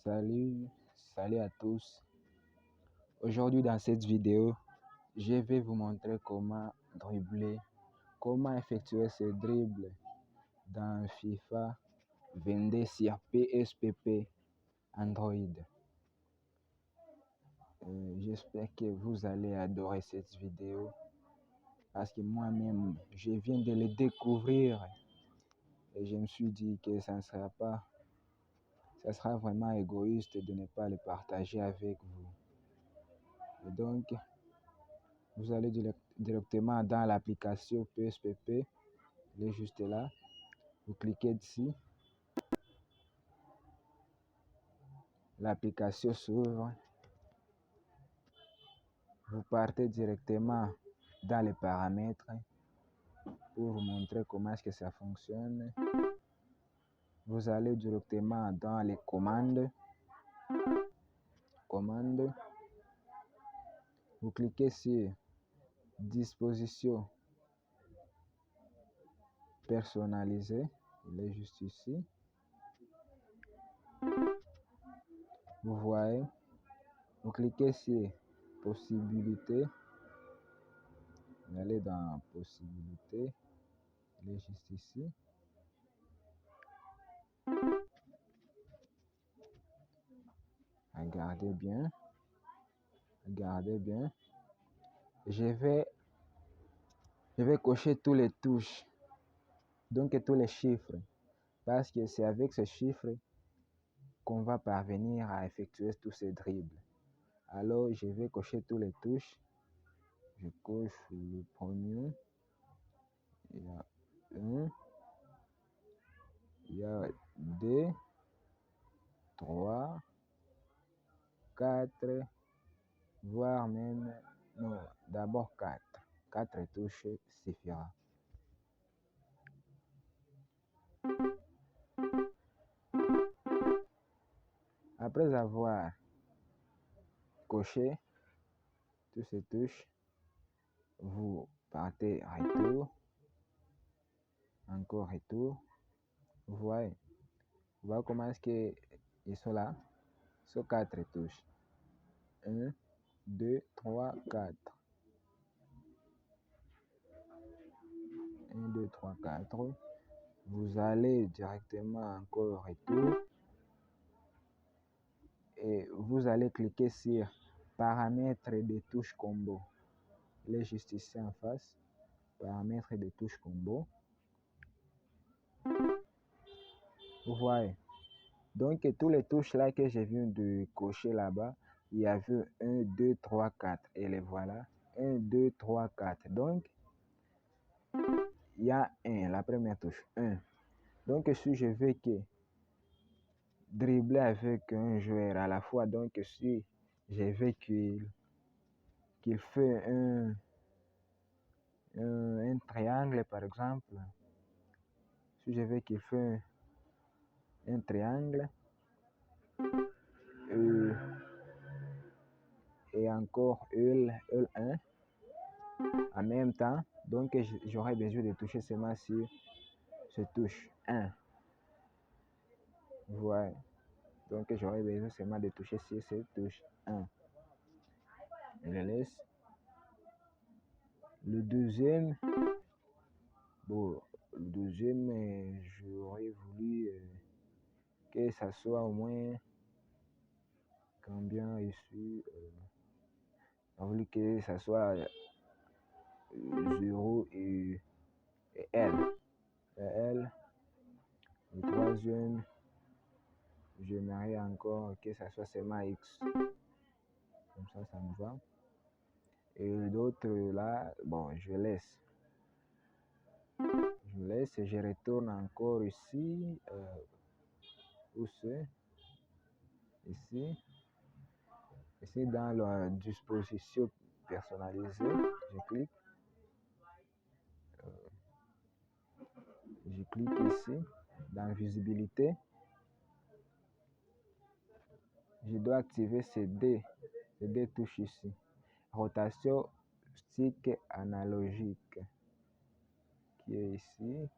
Salut à tous. Aujourd'hui dans cette vidéo, je vais vous montrer comment dribbler, comment effectuer ce dribble dans FIFA 22 sur PSPP Android. J'espère que vous allez adorer cette vidéo parce que moi-même, je viens de le découvrir et je me suis dit que ça sera vraiment égoïste de ne pas le partager avec vous. Et donc, vous allez directement dans l'application PSPP, elle est juste là. Vous cliquez dessus, l'application s'ouvre. Vous partez directement dans les paramètres pour vous montrer comment est-ce que ça fonctionne. Vous allez directement dans les commandes. Vous cliquez sur disposition personnalisée, il est juste ici. Vous voyez, vous cliquez sur possibilité, vous allez dans possibilité, il est juste ici. Regardez bien. Je vais cocher tous les touches, donc tous les chiffres, parce que c'est avec ces chiffres qu'on va parvenir à effectuer tous ces dribbles. Alors, je vais cocher tous les touches. Je coche le premier. Il y a 1, il y a 2, 3, 4, voire même, non, d'abord 4. 4 touches suffira. Après avoir coché toutes ces touches, vous partez retour, encore retour. Vous voyez comment est-ce qu'ils sont là? Sur 4 touches. 1, 2, 3, 4. 1, 2, 3, 4. Vous allez directement encore retour. Et vous allez cliquer sur paramètres de touche combo. Il est juste ici en face. Paramètres de touche combo. Vous voyez. Donc, tous les touches là que je viens de cocher là-bas, il y avait 1, 2, 3, 4. Et les voilà. 1, 2, 3, 4. Donc, il y a 1, la première touche. 1. Donc, si je veux que dribbler avec un joueur à la fois, donc si je veux qu'il fait un triangle, par exemple, si je veux qu'il fait un triangle, et encore L1 en même temps, donc j'aurais besoin de toucher seulement sur ce touche 1. Vous voyez, donc j'aurais besoin seulement de toucher sur cette touche 1. Je le laisse. Le deuxième, j'aurais voulu que ça soit au moins combien ici, j'aurais voulu que ça soit 0 et L. Le troisième, j'aimerais encore que ça soit seulement X. Comme ça me va. Et l'autre là, je laisse. Et je retourne encore ici. Où c'est? Ici. Ici dans la disposition personnalisée, je clique. Je clique ici dans visibilité. Je dois activer ces deux touches ici. Rotation stick analogique qui est ici.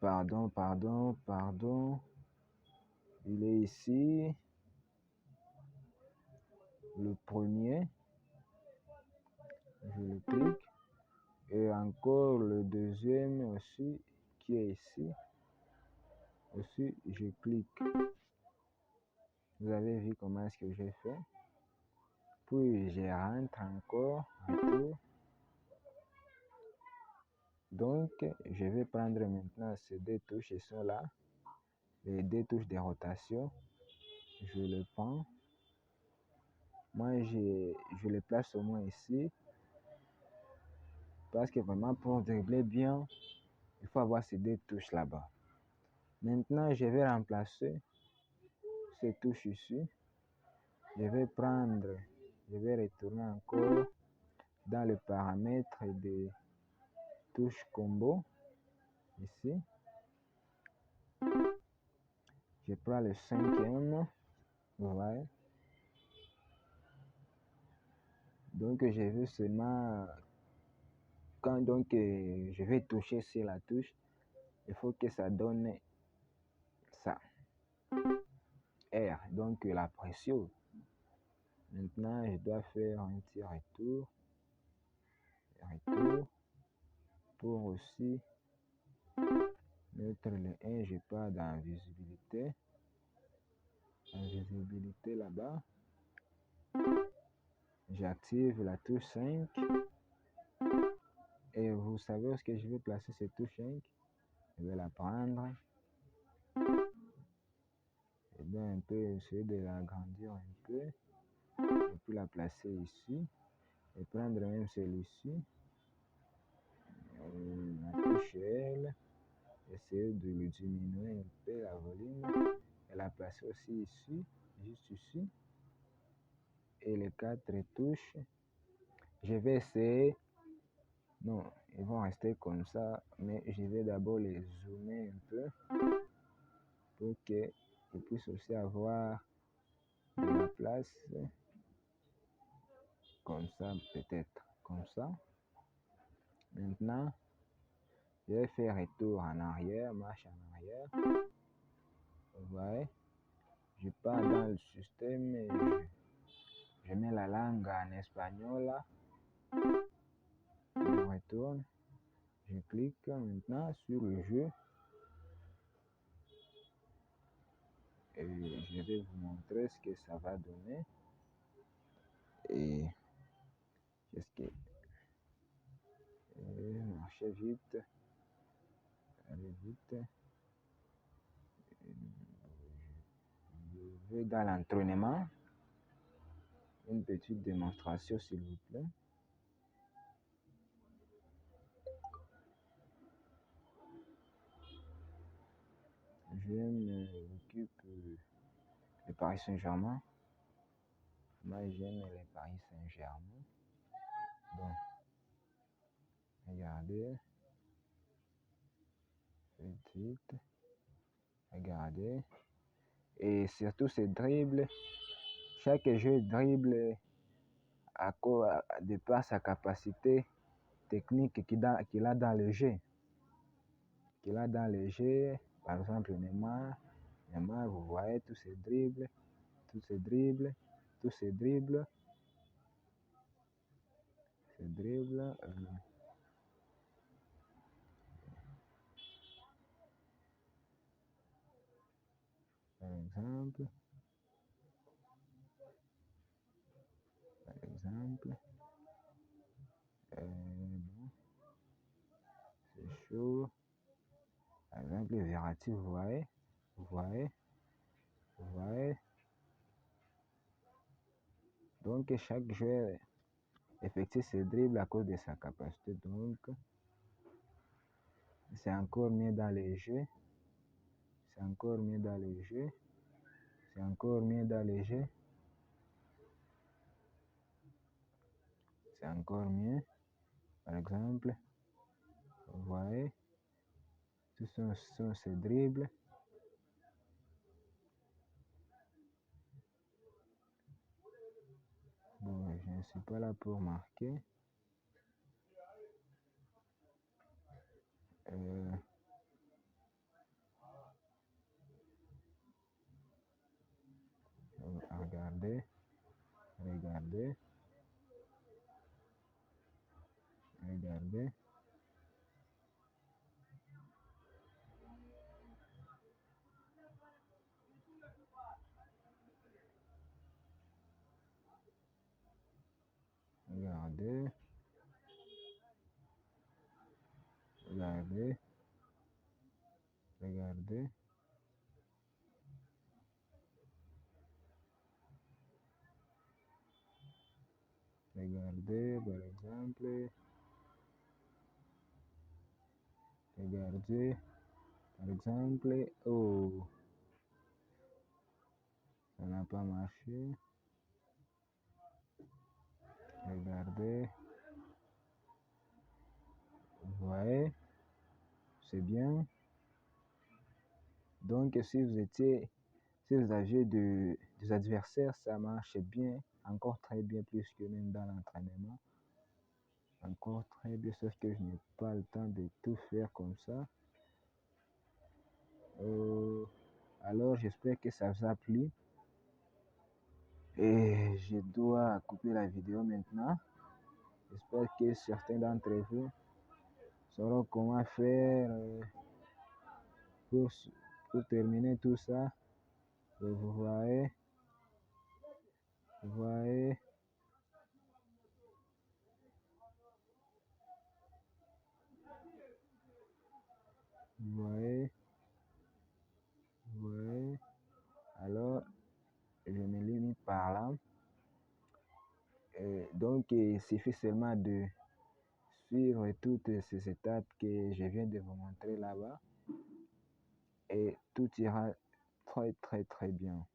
Pardon. Il est ici. Le premier. Je le clique. Et encore le deuxième aussi qui est ici. Aussi, je clique. Vous avez vu comment est-ce que j'ai fait. Puis je rentre encore. Retour. Donc, je vais prendre maintenant ces deux touches qui sont là. Les deux touches de rotation. Je le prends. Moi, je le place au moins ici. Parce que vraiment, pour dribbler bien, il faut avoir ces deux touches là-bas. Maintenant, je vais remplacer ces touches ici. Je vais retourner encore dans le paramètre des touches combo. Ici. Je prends le cinquième. Vous voyez. Donc, je veux seulement, quand donc je vais toucher sur la touche, il faut que ça donne ça. R, donc la pression. Maintenant, je dois faire un petit retour. Pour aussi mettre le 1, je pars dans visibilité. La visibilité là-bas. J'active la touche 5. Et vous savez où est-ce que je vais placer cette touche 5? Je vais la prendre. Et bien un peu essayer de l'agrandir un peu. Et puis la placer ici. Et prendre même celui-ci. La touche L. Essayer de le diminuer un peu la volume. Et la placer aussi ici. Juste ici. Et les 4 touches. Je vais essayer. Non, ils vont rester comme ça. Mais je vais d'abord les zoomer un peu. Pour qu'ils puissent aussi avoir de la place. Comme ça, peut-être. Comme ça. Maintenant, je vais faire retour en arrière. Marche en arrière. Vous voyez. Je pars dans le système et je mets la langue en espagnol là. Je retourne. Je clique maintenant sur le jeu. Et je vais vous montrer ce que ça va donner. Et qu'est-ce que... marchez vite. Allez vite. Je vais dans l'entraînement. Une petite démonstration s'il vous plaît. Je m'occupe de Paris Saint-Germain. Moi j'aime les Paris Saint-Germain. Bon. Regardez. Faites vite. Regardez. Et surtout ces dribbles. Chaque jeu dribble de par sa capacité technique qu'il a dans le jeu. Par exemple, Neymar, vous voyez tous ces dribbles. Par exemple, bon, c'est chaud. Par exemple, Verratti, vous voyez. Donc, chaque joueur effectue ses dribbles à cause de sa capacité. Donc, c'est encore mieux dans les jeux. C'est encore mieux. Par exemple, vous voyez, tous sont ces dribbles. Bon, je ne suis pas là pour marquer. regardez, regardez, regardez, regardez, regardez, regardez, regardez, par exemple, regardez, par exemple, oh, ça n'a pas marché, regardez, vous voyez, c'est bien. Donc, si vous aviez des adversaires, ça marche bien, encore très bien, plus que même dans l'entraînement. Encore très bien, sauf que je n'ai pas le temps de tout faire comme ça. Alors, j'espère que ça vous a plu. Et je dois couper la vidéo maintenant. J'espère que certains d'entre vous sauront comment faire pour, pour terminer tout ça. Vous voyez, vous voyez, vous voyez, vous voyez. Alors, je me limite par là. Donc, il suffit seulement de suivre toutes ces étapes que je viens de vous montrer là-bas et tout ira très très très bien.